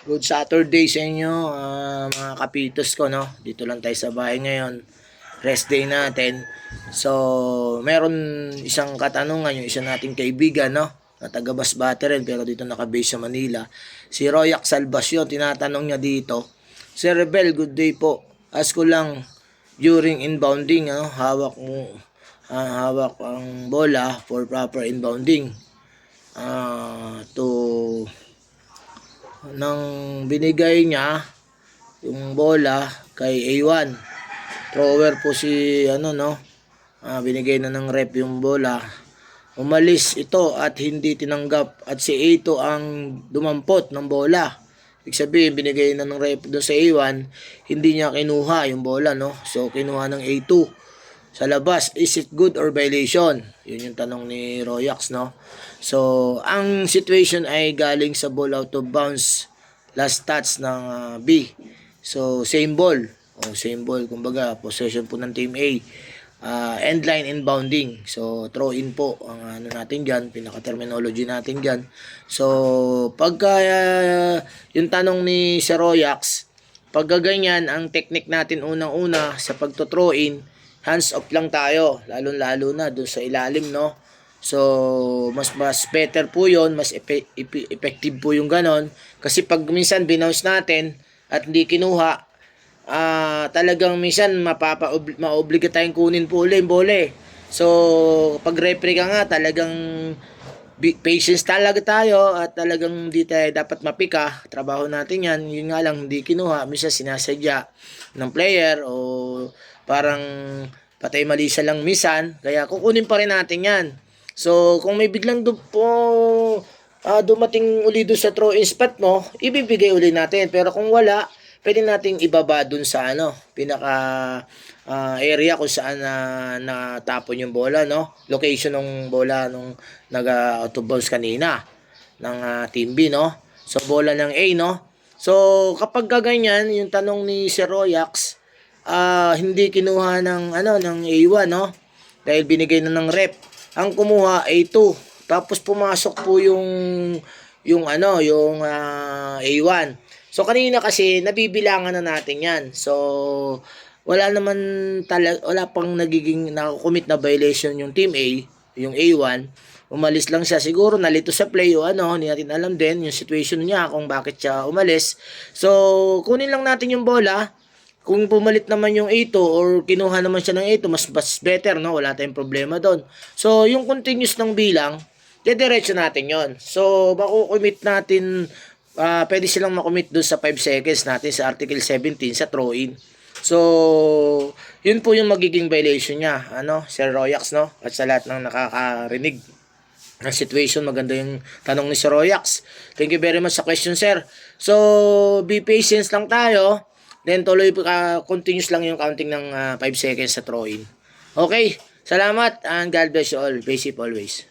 Good Saturday sa inyo, mga kapitos ko, no? Dito lang tayo sa bahay ngayon. Rest day natin. So, meron isang katanungan, yung isa nating kaibigan, no? Na taga Masbate rin, pero dito nakabase sa Manila. Si Royak Salvacion, tinatanong niya dito. Sir Rebel, good day po. Ask ko lang, during inbounding, ano, hawak ang bola for proper inbounding. To nang binigay niya yung bola kay A1. Thrower po si binigay na ng rep yung bola. Umalis ito at hindi tinanggap at si A2 ang dumampot ng bola. Ibig sabihin, binigay na ng rep doon sa A1, hindi niya kinuha yung bola, no? So, kinuha ng A2 sa labas. Is it good or violation? Yun yung tanong ni Royax, no? So, ang situation ay galing sa ball out of bounds last touch ng B. So, same ball. Same ball. Kumbaga, possession po ng Team A. End line inbounding. So, throw in po ang natin dyan. Pinaka-terminology natin dyan. So, pagka yung tanong ni Sir Royax, pagka ganyan, ang technique natin unang-una sa pagto-throw in, hands off lang tayo. Lalo-lalo na dun sa ilalim, no? So, mas better po yon, mas effective po yung ganon. Kasi pag minsan binounce natin at hindi kinuha, talagang minsan maobliga tayong kunin po ulit yung bola. So, pag referee ka nga, talagang patience talaga tayo at talagang hindi tayo dapat mapika. Trabaho natin yan. Yun nga lang, hindi kinuha. Minsan sinasadya ng player o parang patay mali siya lang minsan. Kaya kukunin pa rin natin yan. So, kung may biglang dumating uli doon sa throw-in spot mo, ibibigay uli natin. Pero kung wala, pwede nating ibaba doon sa pinaka area kung saan natapon yung bola, no? Location ng bola nung nag-out of bounds kanina ng Team B, no? So, bola ng A, no? So, kapag ganyan, yung tanong ni Sir Royax, hindi kinuha ng A1, no? Dahil binigay na ng rep. Ang kumuha A2. Tapos pumasok po yung A1. So kanina kasi nabibilangan na natin 'yan. So wala pang nagiging nakakommit na violation yung Team A, yung A1. Umalis lang siya, siguro nalito sa play o hindi natin alam din yung situation niya kung bakit siya umalis. So kunin lang natin yung bola. Kung pumalit naman yung A2 or kinuha naman siya ng A2, mas better, no? Wala tayong problema doon. So, yung continuous ng bilang, diretso natin yon. So, makukommit natin, pwede silang makommit doon sa 5 seconds natin sa Article 17 sa throw-in. So, yun po yung magiging violation niya, Sir Royax, no? At sa lahat ng nakakarinig ng situation, maganda yung tanong ni Sir Royax. Thank you very much sa question, sir. So, be patient lang tayo. Then tuloy continuous lang yung counting ng 5 seconds sa throw-in. Okay, salamat and God bless you all. Be safe always.